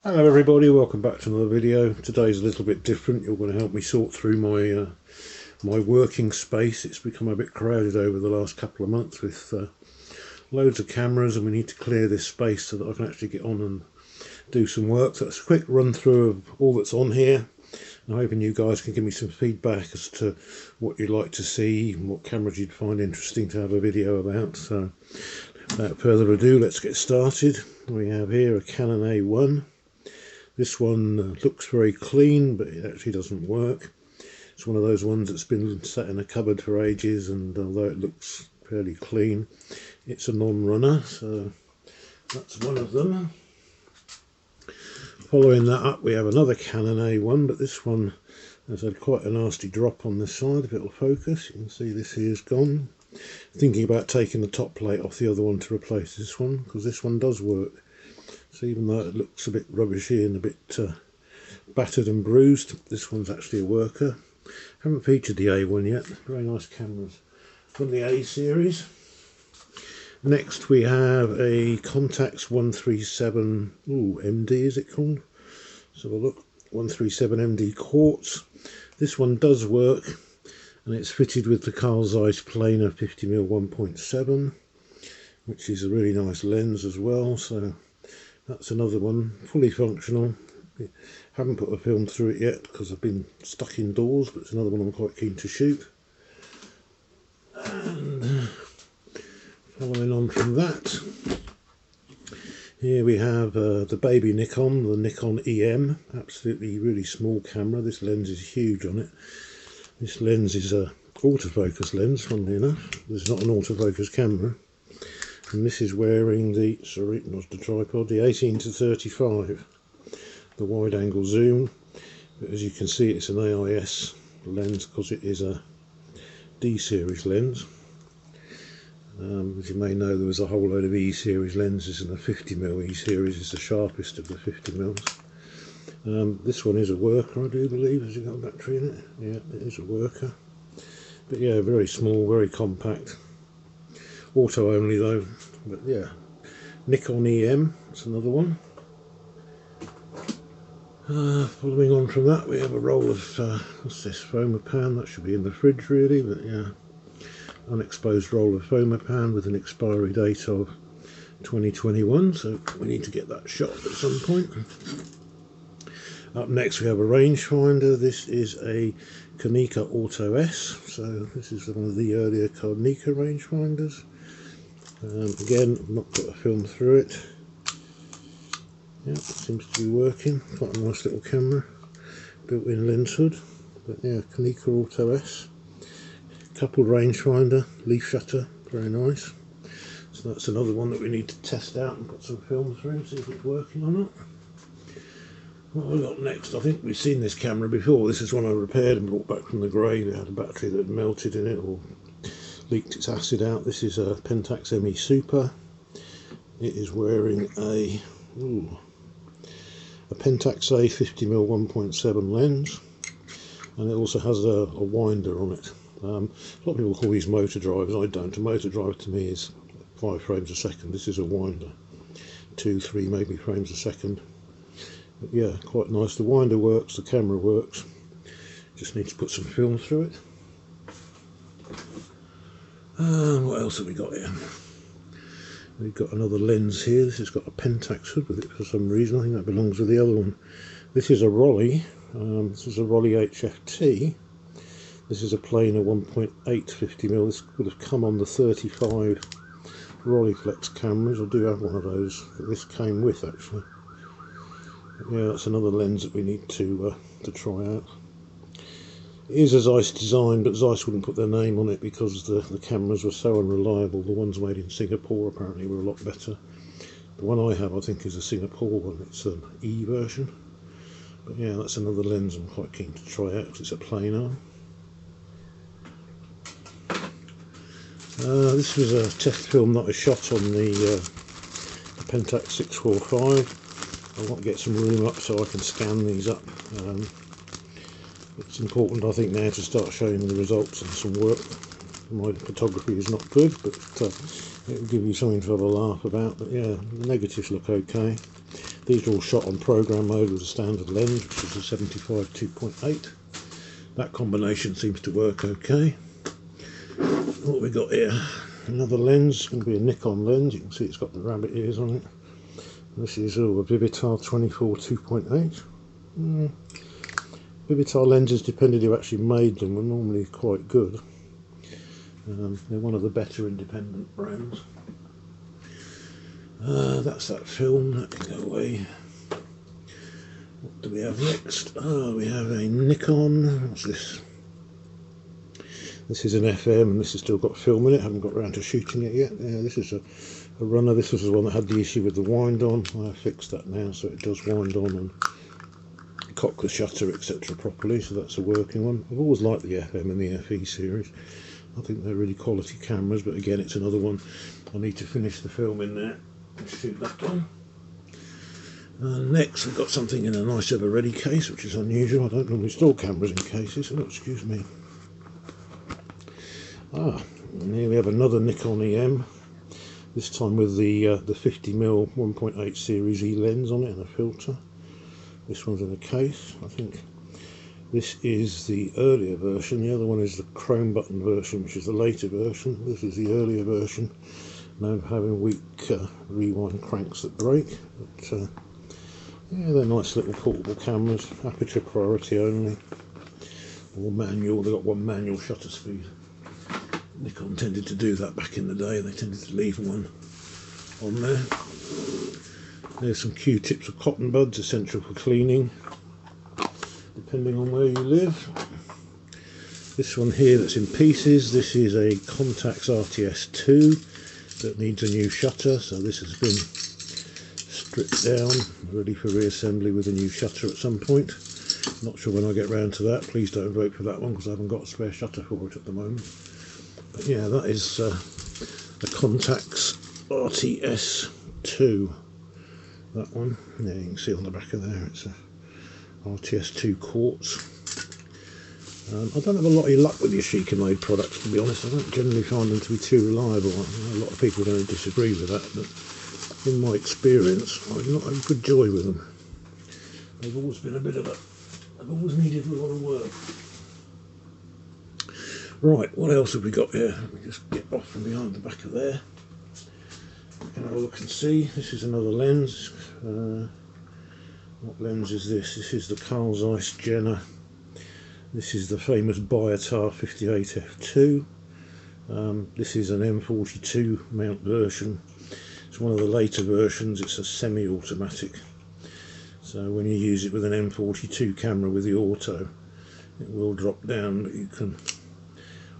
Hello everybody, welcome back to another video. Today's a little bit different. You're going to help me sort through my working space. It's become a bit crowded over the last couple of months with loads of cameras, and we need to clear this space so that I can actually get on and do some work. So that's a quick run through of all that's on here. I'm hoping you guys can give me some feedback as to what you'd like to see and what cameras you'd find interesting to have a video about. So without further ado, let's get started. We have here a Canon A1. This one looks very clean, but it actually doesn't work. It's one of those ones that's been sat in a cupboard for ages, and although it looks fairly clean, it's a non-runner, so that's one of them. Following that up, we have another Canon A1, but this one has had quite a nasty drop on this side. If it'll focus, you can see this here's gone. Thinking about taking the top plate off the other one to replace this one, because this one does work. So even though it looks a bit rubbishy and a bit battered and bruised, this one's actually a worker. Haven't featured the A1 yet. Very nice cameras from the A series. Next we have a Pentax 137 MD, is it called? So have a look. 137 MD quartz. This one does work, and it's fitted with the Carl Zeiss planar 50mm 1.7, which is a really nice lens as well. So that's another one, fully functional. Haven't put a film through it yet because I've been stuck indoors, but it's another one I'm quite keen to shoot. And following on from that, here we have the baby Nikon, the Nikon EM. Absolutely really small camera. This lens is huge on it. This lens is a autofocus lens, funnily enough. This is not an autofocus camera. And this is wearing the, sorry, not the tripod, the 18-35, the wide angle zoom. But as you can see, it's an AIS lens because it is a D series lens. As you may know, there was a whole load of E series lenses, and the 50mm E series is the sharpest of the 50mm. This one is a worker, I do believe. Has it got a battery in it? Yeah, it is a worker. But yeah, very small, very compact. Auto only though, but yeah. Nikon EM, that's another one. Following on from that, we have a roll of, what's this, Fomapan. That should be in the fridge really, but yeah. Unexposed roll of Fomapan with an expiry date of 2021, so we need to get that shot at some point. Up next we have a rangefinder. This is a Konica Auto S, so this is one of the earlier Konica rangefinders. Again, I've not put a film through it. Yeah, it seems to be working. Quite a nice little camera, built-in lens hood. But yeah, Konica Auto S. Coupled rangefinder, leaf shutter, very nice. So that's another one that we need to test out and put some film through and see if it's working or not. What have we got next? I think we've seen this camera before. This is one I repaired and brought back from the grave. It had a battery that had melted in it or leaked its acid out. This is a Pentax Emmy Super. It is wearing a Pentax A 50mm 1.7 lens, and it also has a winder on it. A lot of people call these motor drivers. I don't. A motor drive to me is 5 frames a second. This is a winder, 2, 3 maybe frames a second. But yeah, quite nice. The winder works, the camera works. Just need to put some film through it. What else have we got here? We've got another lens here. This has got a Pentax hood with it for some reason. I think that belongs with the other one. This is a Rolly. This is a Rolly HFT. This is a planar 1.8 50mm. This would have come on the 35 Rolleiflex cameras. I do have one of those that this came with actually. But yeah, that's another lens that we need to try out. It is a Zeiss design, but Zeiss wouldn't put their name on it because the cameras were so unreliable. The ones made in Singapore apparently were a lot better. The one I have I think is a Singapore one. It's an E version. But yeah, that's another lens I'm quite keen to try out because it's a planar. This was a test film that I shot on the Pentax 645. I want to get some room up so I can scan these up. It's important, I think, now to start showing the results of some work. My photography is not good, but it will give you something to have a laugh about. But yeah, the negatives look okay. These are all shot on program mode with a standard lens, which is a 75 2.8. That combination seems to work okay. What we got here? Another lens. It's going to be a Nikon lens. You can see it's got the rabbit ears on it. This is a Vivitar 24 2.8. Vivitar lenses, depending who actually made them, were normally quite good. They're one of the better independent brands. That's that film. That can go away. What do we have next? Oh, we have a Nikon. What's this? This is an FM, and this has still got film in it. I haven't got around to shooting it yet. Yeah, this is a runner. This was the one that had the issue with the wind on. I fixed that now, so it does wind on and cock the shutter, etc. properly. So that's a working one. I've always liked the FM and the FE series. I think they're really quality cameras, but again, it's another one. I need to finish the film in there and shoot that one. Next, we've got something in a nice ever ready case, which is unusual. I don't normally store cameras in cases. Oh, excuse me. And here we have another Nikon EM. This time with the 50mm 1.8 series E lens on it and a filter. This one's in a case. I think this is the earlier version. The other one is the chrome button version, which is the later version. This is the earlier version, known for having weak rewind cranks that break. But yeah, they're nice little portable cameras. Aperture priority only, or manual. They've got one manual shutter speed. Nikon tended to do that back in the day. They tended to leave one on there. There's some Q-tips or cotton buds, essential for cleaning, depending on where you live. This one here that's in pieces, this is a Pentax RTS2 that needs a new shutter, so this has been stripped down, ready for reassembly with a new shutter at some point. Not sure when I get round to that. Please don't vote for that one because I haven't got a spare shutter for it at the moment. But yeah, that is a Pentax RTS2. That one, yeah, you can see on the back of there, it's a RTS2 quartz. I don't have a lot of luck with the Yashica made products, to be honest. I don't generally find them to be too reliable. A lot of people don't disagree with that, but in my experience, I've not had good joy with them. They've always been a bit of a... I've always needed a lot of work. Right, what else have we got here? Let me just get off from behind the back of there. Have a look and see. This is another lens. What lens is this? This is the Carl Zeiss Jenner. This is the famous Biotar 58f2. This is an M42 mount version. It's one of the later versions. It's a semi-automatic. So when you use it with an M42 camera with the auto, it will drop down, but you can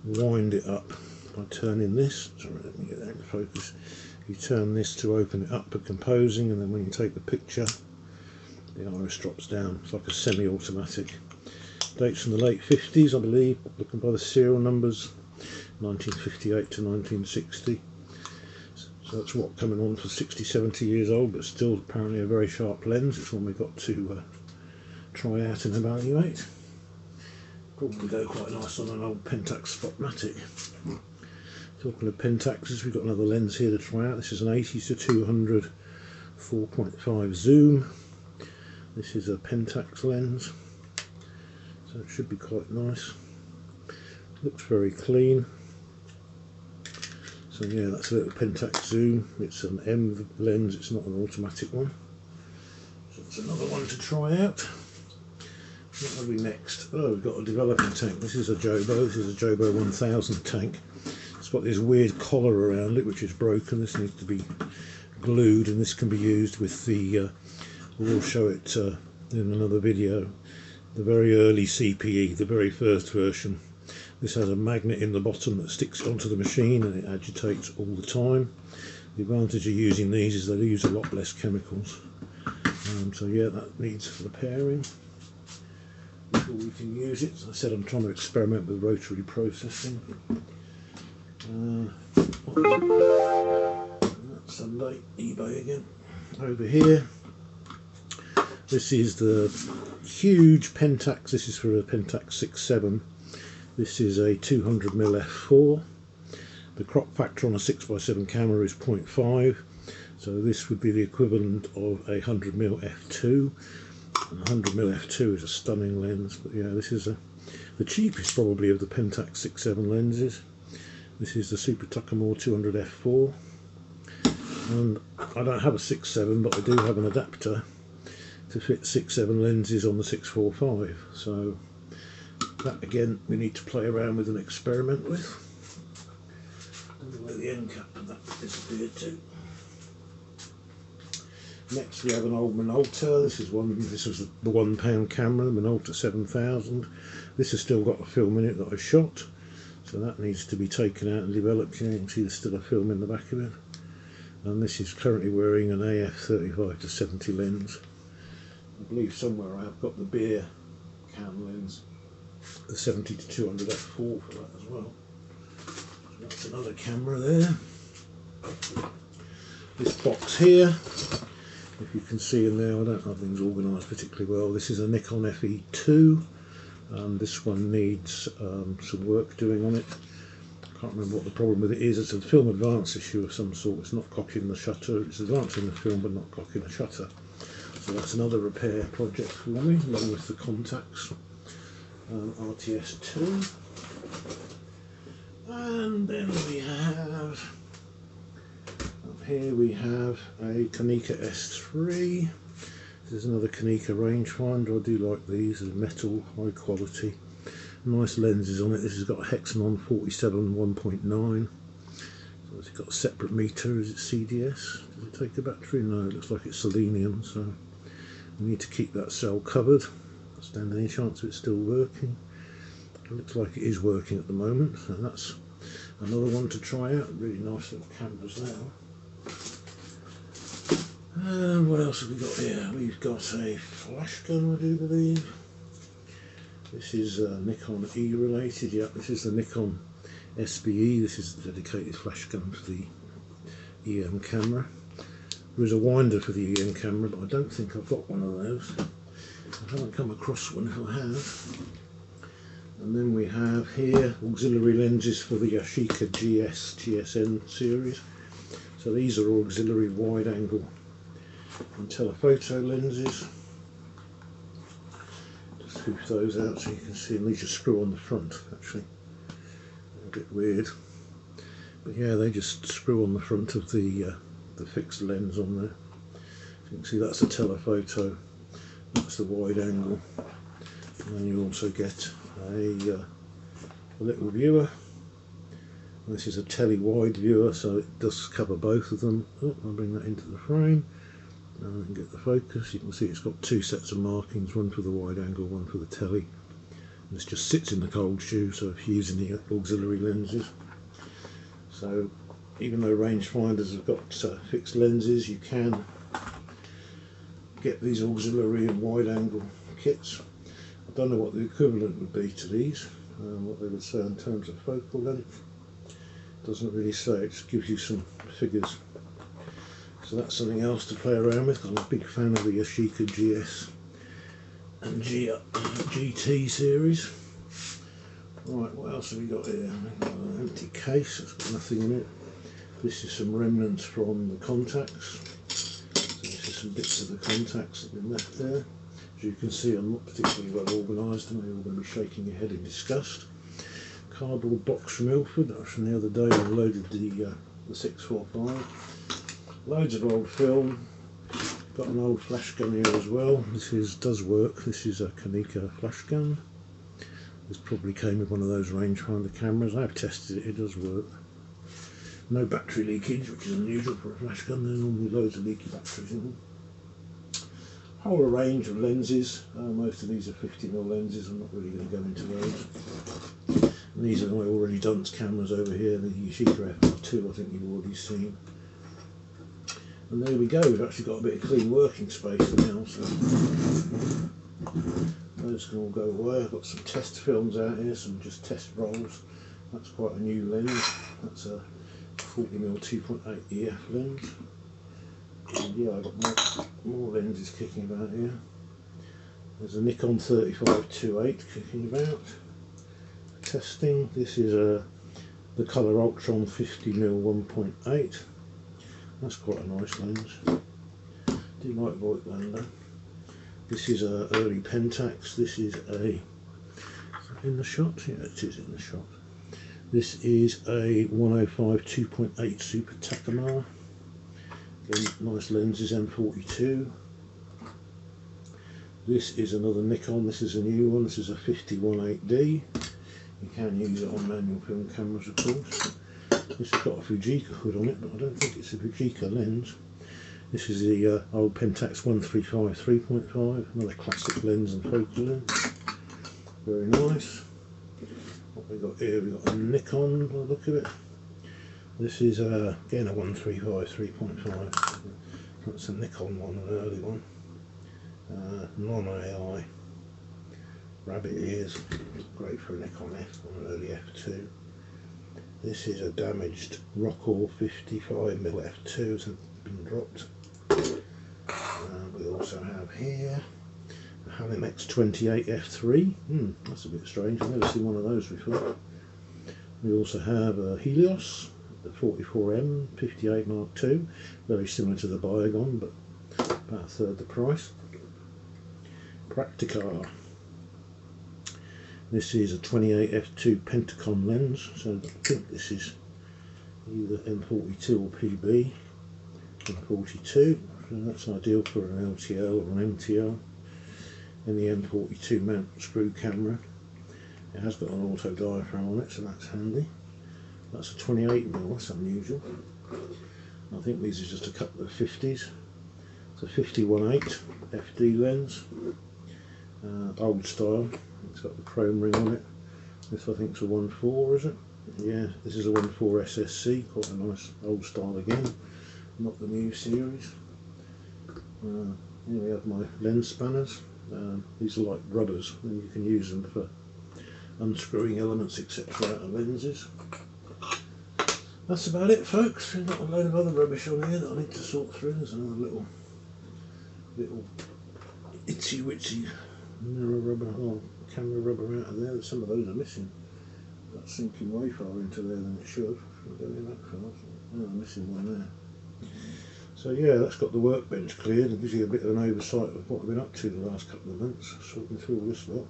wind it up by turning this. Sorry, let me get that into focus. You turn this to open it up for composing, and then when you take the picture, the iris drops down. It's like a semi-automatic. Dates from the late 50s, I believe, looking by the serial numbers, 1958 to 1960. So that's what, coming on for 60, 70 years old, but still apparently a very sharp lens. It's one we've got to try out and evaluate. Probably go quite nice on an old Pentax Spotmatic. Talking of Pentaxes, we've got another lens here to try out. This is an 80 to 200 4.5 zoom. This is a Pentax lens, so it should be quite nice. Looks very clean. So yeah, that's a little Pentax zoom. It's an M lens, it's not an automatic one. So it's another one to try out. What have we next? Oh, we've got a developing tank. This is a Jobo. This is a Jobo 1000 tank. It's got this weird collar around it which is broken. This needs to be glued, and this can be used with the we'll show it in another video, the very early CPE, the very first version. This has a magnet in the bottom that sticks onto the machine and it agitates all the time. The advantage of using these is they use a lot less chemicals. So yeah, that needs repairing before we can use it. As I said, I'm trying to experiment with rotary processing. Sunday, eBay again. Over here, this is the huge Pentax. This is for a Pentax 6.7. This is a 200mm f4. The crop factor on a 6x7 camera is 0.5, So this would be the equivalent of a 100mm f2. And 100mm f2 is a stunning lens, but yeah, this is the cheapest probably of the Pentax 6.7 lenses. This is the Super Tuckamore 200 f4, and I don't have a 6.7, but I do have an adapter to fit 6.7 lenses on the 645. So that again we need to play around with and experiment with. I don't know where the end cap of that disappeared to. Next we have an old Minolta. This was the £1 camera, the Minolta 7000. This has still got a film in it that I shot, so that needs to be taken out and developed. You can see there's still a film in the back of it. And this is currently wearing an AF 35-70 lens. I believe somewhere I have got the beer can lens, the 70-200 f4 for that as well. So that's another camera there. This box here, if you can see in there, I don't have things organised particularly well. This is a Nikon FE2, and this one needs some work doing on it. I can't remember what the problem with it is. It's a film advance issue of some sort. It's not cocking the shutter. It's advancing the film but not cocking the shutter. So that's another repair project for me, along with the Pentax RTS2. And then we have, up here we have a Konica S3. This is another Konica rangefinder. I do like these. They're metal, high quality. Nice lenses on it. This has got a Hexanon 47 1.9. So it's got a separate meter. Is it CDS? Does it take a battery? No, it looks like it's selenium. So we need to keep that cell covered. Not stand any chance of it still working. It looks like it is working at the moment. So that's another one to try out. Really nice little cameras now. And what else have we got here? We've got a flash gun, I do believe. This is Nikon E related. Yeah, this is the Nikon SBE. This is the dedicated flash gun for the EM camera. There is a winder for the EM camera, but I don't think I've got one of those. I haven't come across one if I have. And then we have here auxiliary lenses for the Yashica GSN series. So these are auxiliary wide angle and telephoto lenses. Just hoof those out so you can see, and these just screw on the front actually. They're a bit weird, but yeah, they just screw on the front of the fixed lens on there. So you can see that's a telephoto, that's the wide angle, and then you also get a little viewer. This is a tele wide viewer, so it does cover both of them. Oh, I'll bring that into the frame and then get the focus. You can see it's got two sets of markings, one for the wide angle, one for the tele. And this just sits in the cold shoe, so if you're using the auxiliary lenses. So even though rangefinders have got fixed lenses, you can get these auxiliary and wide angle kits. I don't know what the equivalent would be to these, what they would say in terms of focal length. Doesn't really say, it just gives you some figures. So that's something else to play around with. I'm a big fan of the Yashica GS and GT series. Right, what else have we got here? We've got an empty case, it's got nothing in it. This is some remnants from the Pentax. So this is some bits of the Pentax that have been left there. As you can see, I'm not particularly well organised, and you're all going to be shaking your head in disgust. Cardboard box from Ilford, that was from the other day. I loaded the 645. Loads of old film. Got an old flash gun here as well. This does work. This is a Konica flash gun. This probably came with one of those rangefinder cameras. I've tested it, it does work. No battery leakage, which is unusual for a flash gun. There are normally loads of leaky batteries in them. Whole range of lenses. Most of these are 50mm lenses. I'm not really going to go into those. And these are my already done cameras over here. The Yashica F2, I think you've already seen. And there we go. We've actually got a bit of clean working space now, so those can all go away. I've got some test films out here, some just test rolls. That's quite a new lens. That's a 40mm 2.8 EF lens. And yeah, I've got more lenses kicking about here. There's a Nikon 35-2.8 kicking about. Testing. This is the Colour Ultron 50mm 1.8. That's quite a nice lens. Do like Voigtlander. This is a early Pentax. This is a, in the shot? Yeah, it is in the shot. This is a 105 2.8 Super Takamar. Again, nice lenses, M42. This is another Nikon. This is a new one. This is a 51.8D. You can use it on manual film cameras, of course. This has got a Fujica hood on it, but I don't think it's a Fujica lens. This is the old Pentax 135 3.5, another classic lens and focal lens. Very nice. What we got here? We got a Nikon, by the look of it. This is again a 135 3.5. That's a Nikon one, an early one. Non-AI. Rabbit ears, great for a Nikon F or an early F2. This is a damaged Rockall 55mm F2, so it's been dropped. We also have here a Halim X28 F3. That's a bit strange, I've never seen one of those before. We also have a Helios, the 44M 58 Mark II, very similar to the Biogon, but about a third the price. Prakticar. This is a 28 f2 Pentacom lens, so I think this is either M42 or PB. M42, so that's ideal for an LTL or an MTL. And the M42 mount screw camera. It has got an auto diaphragm on it, so that's handy. That's a 28mm, that's unusual. I think these are just a couple of 50s. It's a 51.8 FD lens, old style. It's got the chrome ring on it. This I think is a 1.4, is it? Yeah, this is a 1.4 SSC, quite a nice old style again, not the new series. Here we have my lens spanners. These are like rubbers, and you can use them for unscrewing elements etc. out of lenses. That's about it, folks. We've got a load of other rubbish on here that I need to sort through. There's another little itsy witsy mirror rubber, or camera rubber out of there. Some of those are missing. That's sinking way far into there than it should. Go in that far. Oh, I'm missing one there. So yeah, that's got the workbench cleared and gives you a bit of an oversight of what I've been up to the last couple of months, sorting through all this lot.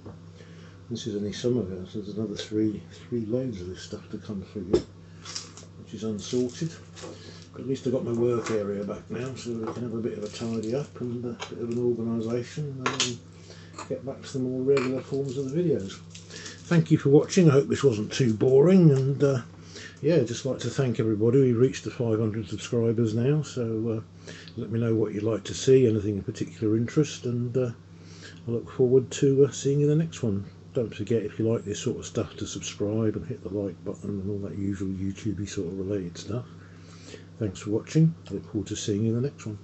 This is only some of it, so there's another three loads of this stuff to come through yet, which is unsorted. But at least I've got my work area back now, so we can have a bit of a tidy up and a bit of an organisation, and get back to the more regular forms of the videos. Thank you for watching. I hope this wasn't too boring, and yeah, just like to thank everybody. We've reached the 500 subscribers now, so let me know what you'd like to see, anything of particular interest, and I look forward to seeing you in the next one. Don't forget, if you like this sort of stuff, to subscribe and hit the like button and all that usual YouTubey sort of related stuff. Thanks for watching. I look forward to seeing you in the next one.